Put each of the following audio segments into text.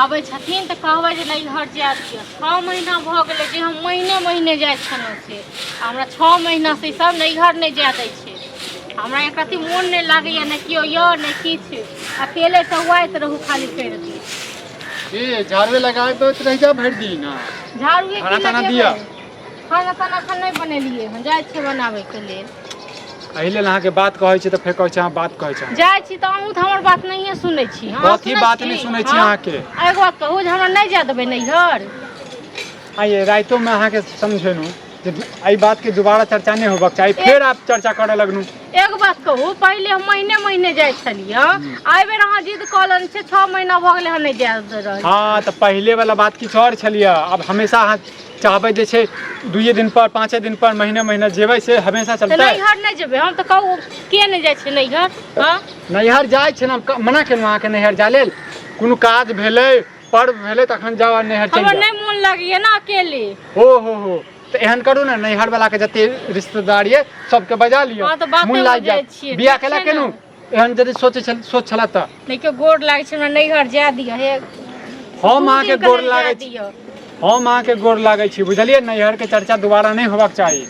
आबै छथिन तऽ कहबै जे नैहर जाय दिअ। 6 महीना भऽ गेलै जे हम महीने महीने जाइ छलहुँ से हमरा 6 महीना से सब नैहर नहीं जाय दै छै। हमरा एक रत्ती मोन नहीं लागैया ने कियो यऽ ने किछु अकेले टहुआइत रहू खाली फेर दी ए झाड़ू लगाए तो रह जा भर दी ना झाड़ू खाना ताना दिया खाना ताना एखन नहीं बनेलिए हम जाइ छियै बनाबै के लेल। एहि लेल अहाँ के बात कहै छी तऽ फेर कहै छी अहाँ बात कहै छी जाइ छी तऽ अहूँ हमर बात नहीं सुनै छी। कथी बात नहीं सुनै छी अहाँ के एगो बात कहू जे हमरा नहीं जाय देबै नैहर। आइए रातों में अहाँ के समझेनु आई बात के दोबारा चर्चा नहीं होबाक चाहिए फिर आप चर्चा करे लगनु। एक बात कहू पहले हम महीने महीने जाइ छलिए आई बेर अहाँ जिद कलन छै 6 महीना भ गेलै हम नहीं जाय दे रहल। हां त पहले वाला बात किछ और छलिए अब हमेशा अहाँ चाहबै जे छै 2 दिन पर 5 दिन पर महीने महीने जेबै से हमेशा चलतै। नैहर नहीं जेबै हम त कहू के नहीं जाइ छै नैहर। हां नैहर जाइ छै ना मना केलहुँ अहाँ के नैहर जा लेल कोनो काज भेलै पर्व भेलै तखन जाओ नैहर चल। हमरा नहीं मन लागैया ना अकेले। हो तो एहन करू ना नैहर वाला के जते रिश्तेदार ये सबके बजा लियो मुन लाग जाय बियाह केला केनु एहन जदी सोच छला त नहीं के गोड़ लागे छै हमरा नैहर जा दिया हे हम अहाँ के गोड़ लागे छी हम अहाँ के गोड़ लागे छी बुझलिए नैहर के चर्चा दोबारा नहीं होबाक चाहिए।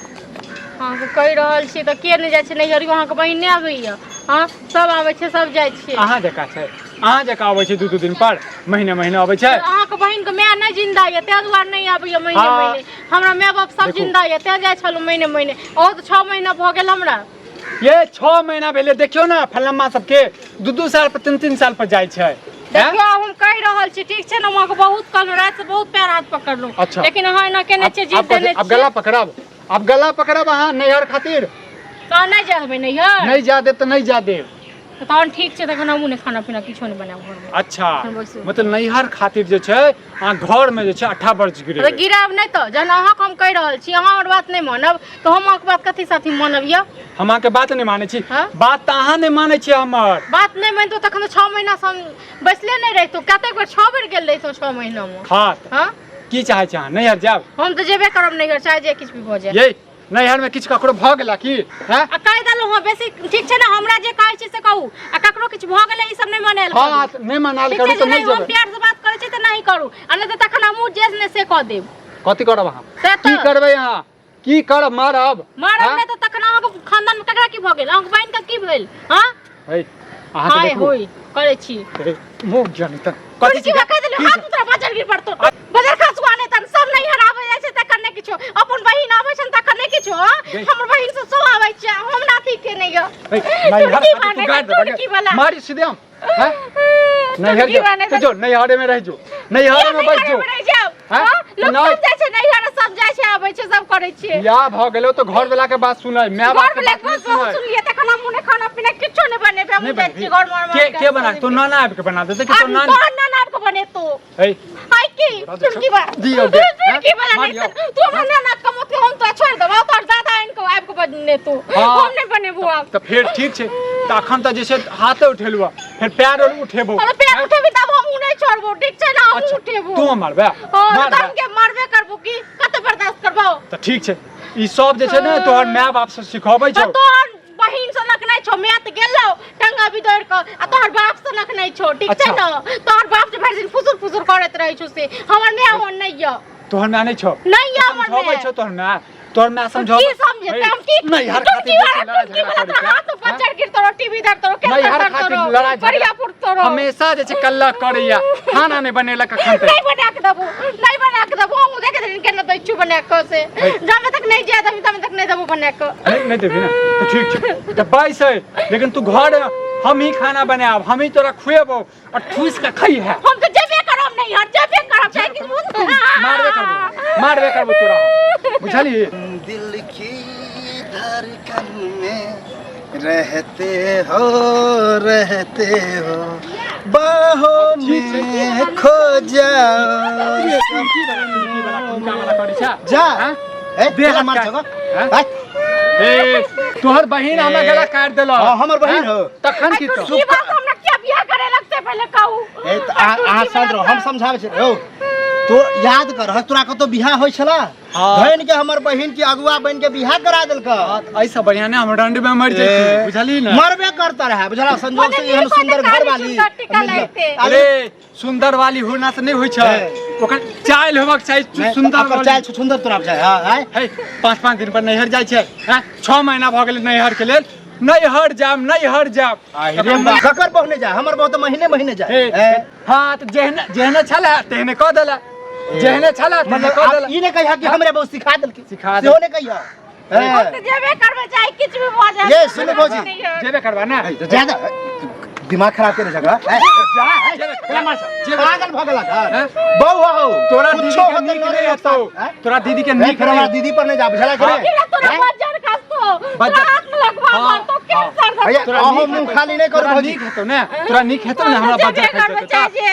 हां तो कहि रहल छी त के नहीं जाय छै नैहर अहाँ के बहिन नहीं आबैया। हां सब आबै छै सब जाय छै अहाँ जका छै अहाँ जका आबै छै 2 दिन पर महीने महीने आबै छै। अहाँ के बहिन के माय नहीं जिंदा ये ते दुआर नहीं आबैया महीने महीने हमरा माय बाप सब जिंदा ये ते जाय छलु महीने महीने ओ तो 6 महीना भ गेल हमरा। ये 6 महीना भेले देखियो ना फलम्मा सबके 2 साल पर 3 साल पर जाय छै। देखियो हम कहि रहल छी ठीक छै ना हम के बहुत कल रात से बहुत पैर हाथ पकड़लू लेकिन अहाँ ना केने छै जिद देने अब गला पकड़ब अहाँ नैहर खातिर तो नहीं जाबे नैहर नहीं जा देब तो नहीं जा देब तहन ठीक छै तखन हमहू ने खाना पीना किछो नहीं बनाब घर में। अच्छा मतलब नैहर खातिर जे छै अहाँ घर में जे छै 18 वर्ष गिरे गिराब नहीं तो जन अहाँ हम कहि रहल छी अहाँ हमर बात नहीं मानब तो हम अहाँके बात कथि साथी मानब या हम अहाँके बात नहीं मानै छी बात त अहाँ नहीं मानै छी हमर बात नहीं मानतो तखन 6 महीना से बैसले नहीं रहितो कते बेर 6 बेर गेल रहितो 6 महीना में। हां की चाहै छी अहाँ नैहर जाब हम तो जेबे करब नैहर चाहे जे किछ भी भ जाय। ये नैहर में किछ ककरो भ गेला की हैं आ कहि देलौ हां बेसी ठीक छै ना हमरा जे कहै छी से कहू आ ककरो किछ भ गेलै ई सब नहीं मानल करू। हां नहीं मानल करू तो नहीं जेबै हम प्यार से बात करै छी त नहीं करू आ नहीं त तखन हमहू जेस ने से क देब। कथि करब अहाँ की करबै अहाँ की करब मारब नहीं त तखन अहाँ के खानदान में ककरा की भ गेल अहाँ के बहन के की भेल। हां अहाँ के देखू होई करै छी मुंह जानि त कथि की कह देलौ हाथ तोरा बजर गिर पड़तो बजर खसुआ ने तन सब नहीं हराबै जाय छै तखन नहीं किछो अपन बहिन आबै छै तखन नहीं किछो हमर बहिन से सो आबै छै हम ना ठीक के नहीं ग मारी सीधे हम हैं नैहर जो नैहरे में रह जो नैहरे में बैठ जो हां लोग सब जाय छै नैहर सब जाय छै आबै छै सब करै छै या भ गेलो तो घर वाला के बात सुनै मैं बात के बात सुनै सुनिए तखन हम ने खाना पीना किछो नहीं बनेबे हम जाय छी घर में के बना तो नाना आब के बना दे कि तो नाना आब के बने तो हाय की तुम की बात दियो की बना तू हमरा नाना का मत हम तो छोड़ देबो तो ज्यादा इनको आब के बने तो हम नहीं बनेबो अब तो फिर ठीक छै त अखन त जे छै हाथे उठेलुआ फिर पैर उठेबो अरे पैर उठेबी तब हम नहीं छोड़बो ठीक छै ना हम उठेबो तू मारबे हम के मारबे करबो की कते बर्दाश्त करबो त ठीक छै ई सब जे छै ने तोहर माय बाप से सिखाबै छौ तोहर बहिन से नक नहीं छौ मैं त गेलौ टंगा बिदर क आ तोहर बाप से नक नहीं छौ ठीक छै ना तोहर बाप जे भर दिन फुसुर फुसुर करत रहै छौ से हमर माय हो नहीं य तोहर माय नहीं छौ नहीं य हमर माय छौ तोहर माय समझो की समझे हम की नहीं हर खातिर हाथ बच्चर गिर तोरो टीवी दर तोरो के तोरो बढ़िया पुर तोरो हमेशा जे छै कल्ला करैया खाना नहीं बनेला कखन तक नहीं बना के देबो हम देख दिन के न दैछु बना के से जामे तक नहीं जाय तमे तक नहीं देबो बना के नहीं देबी ना तो ठीक छै त बाइस है लेकिन तू घर हम ही खाना बनाब हम ही तोरा खुएबो और ठूस के खई है हम तो जेबे करब नहीं हर जेबे करब चाहे कि मारबे करबो तोरा बुझली दिल की धड़कन में रहते हो बाहों में खो जाओ जा दे मार छगो तोहर बहिन हमरा गला काट देलो हमर बहिन हो तखन की तो ई बात हमरा क्या बियाह करे लगते पहले कहू ए आ शांत रहो हम समझावे छी हो तो याद कर तोरा कतो बियाह होय छला धन के हमर बहिन के अगुआ बन के बियाह करा देलक ऐसा बढ़िया ने हम डंड में मर जाती बुझली ना मरबे करता रहा बुझला संजोग से एहन सुंदर घर वाली अरे सुंदर वाली होना से नहीं होय छै ओकर चाल होबक चाही सुंदर ओकर चाल सुंदर तोरा छै हां है 5-5 दिन पर नैहर जाय छै हैं 6 महीना भ गेल नैहर के लेल नैहर जाम रे ककर बहने जा हमर बहुत महीने जा हां त जेहने छला तेहने क देला जेहने छला तेहने क देला ई ने कहिया कि हमरे बहुत सिखा देलकी सिखा सेहो ने कहिया हम तो जेबे करबे चाहे किछ भी भ जाए ये सुन भौजी जेबे करबा ना ज्यादा दिमाग खराब करे जगह जा पागल भगला घर बहू हो तोरा दीदी के नीक नहीं हतो तोरा दीदी के नीक नहीं दीदी पर नहीं जा बुझला करे तोरा बजर खसतो हाथ में लगवा मार तो कैंसर तोरा मुंह खाली नहीं कर भौजी नीक हेतो ना तोरा नीक हेतो ना हमरा बजर खसतो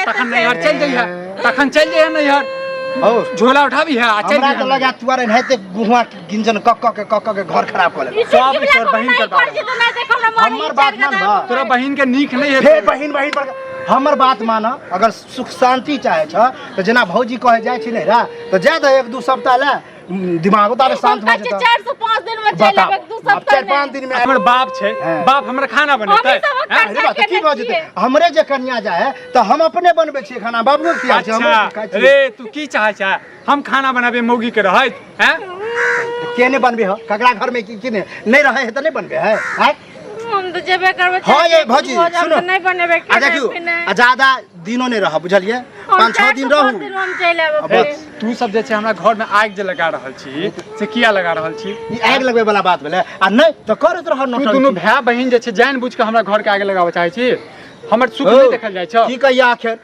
तखन नैहर चल जइहा तखन चल जइहा नैहर ओ झोला उठाबी है आ चल हमरा तो लगा तुआरे नहते गुहुआ गिंजन कक के घर खराब कर ले सब तोर बहिन के हमर बात मान बा तोरा बहिन के नीक नहीं है हे बहिन पर हमर बात माना अगर सुख शांति चाहे छ तो जेना भौजी कहे जाय छी नै रा तो ज्यादा 1-2 सप्ताह ले दिमाग तारे शांत भ जेता 4 से 5 दिन में चल आबे 2 सप्ताह 4-5 दिन में हमर बाप छै बाप हमरा खाना बनेतै अरे बात की भ जेतै हमरे जे कन्या जाय तो हम अपने बनबै छी खाना बाबू के खिया छी हम रे तू की चाहे छ हम खाना बनाबे मौगी के रहत हैं केने बनबे हो ककरा घर में की नहीं रहे है तो नहीं बनबे है हम तो जेबे करबे हां ये भौजी सुनो नहीं बनेबे आ देखियो ज्यादा दिनो नहीं रह बुझलिए 5-6 दिन रहू दिन हम चल आबे तू सब जे छै हमरा घर में आग जे लगा रहल छी से किया लगा रहल छी ई आग लगबे वाला बात भेले आ नहीं तो करत रह नोट दुनू भाई बहिन जे छै जान बुझ के हमरा घर के आग लगाबे चाहे छी हमर सुख नहीं देखल जाय छ की कहिया आखिर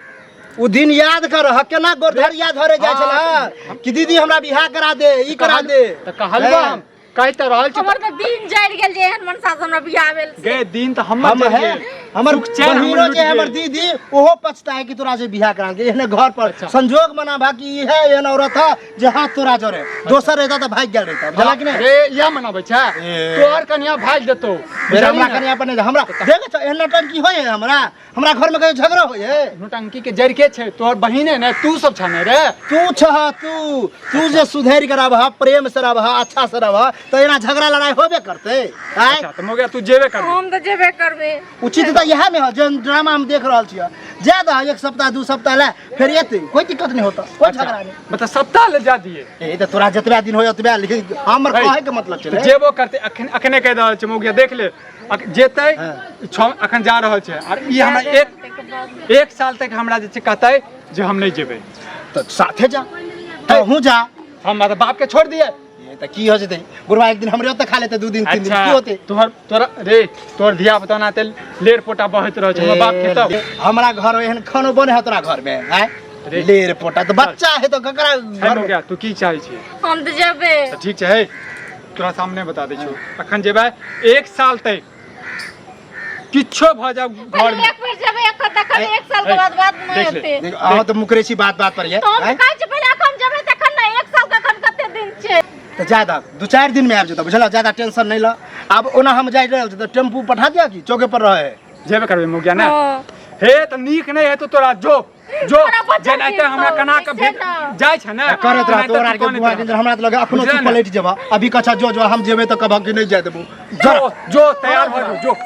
उ दिन याद कर केना गोरधरिया धरे जाय छला कि दीदी हमरा बियाह करा दे ई करा दे त कहलबा हम कहत रहल छी हमर त दिन जाय गेल जे एहन मनसा से हमरा बियाह भेल गे दिन त हमर है हमर बहिनो जे हमर दीदी ओहो पछताए कि तोरा से बियाह करा दे एहने घर पर संजोग मना भा कि ई है एहन औरत है जे हाथ तोरा जरे दोसर रहता त भाग गेल रहता बुझला कि नहीं रे या मनाबै छ तोहर कन्या भाग देतो हमरा कन्या पर नहीं हमरा देखे छ एहन नटंकी होय हमरा घर में कहीं झगड़ा होय नटंकी के जड़ के छै तोहर बहिने ने तू सब छ ने रे तू जे सुधर के रहबा प्रेम से रहबा अच्छा से रहबा तो एना झगड़ा लड़ाई होबे करते अच्छा त मगे तू जेबे कर हम त जेबे करबे उचित त यह में है जो ड्रामा हम देख रहल छियै ज्यादा 1 सप्ताह 2 सप्ताह ले फिर एते कोई दिक्कत नहीं होता कोई झगड़ा नहीं मतलब सप्ताह ले जा दिए ए त तोरा जतबा दिन होय ओतबा लेकिन हमर कहे के मतलब छै जेबो करते अखने कह रहल छै मौगिया देख ले जेतै अखन जा रहल छै और ई हमरा एक साल तक हमरा जे छै कहतै जे हम नहीं जेबै त साथे जा तो हूं जा हम मतलब बाप के छोड़ दिए त की हो जेतै गुरुवा एक दिन हमरे ओते खा लेते 2 दिन 3 दिन की होते तोरा रे तोर धिया पुता ना ते लेर पोटा बहत रह छै हमर बाप के त हमरा घर एहन खानो बने है तोरा घर में है लेर पोटा तो बच्चा है तो ककरा घर हो गया तू की चाहे छी हम त जेबे ठीक छै तोरा सामने बता दै छियो अखन जेबै 1 साल तक किछो भ जा घर में एक बेर जेबे तखन 1 साल के बाद बात नहीं होते आ तो मुकरेची बात पर ये हम कहै छी पहिले अखन जेबे तखन ना 1 साल तखन कते दिन छै तो ज्यादा 2-4 दिन में आबि जेता बुझला ज्यादा टेंशन नहीं ल अब ओना हम जाय रहल त टेम्पू पठा दिया कि चौके पर रहे जेबे करबे मुगिया ना हे त नीक नहीं है तो तोरा जो जेनाइते हमरा कना के जाय छ ना करत रह तोरा के बुआ दिन हमरा त लगे अखनो तू पलट जेबा अभी कछा जो हम जेबे त कब कि नहीं जाय देबू जो तैयार हो जो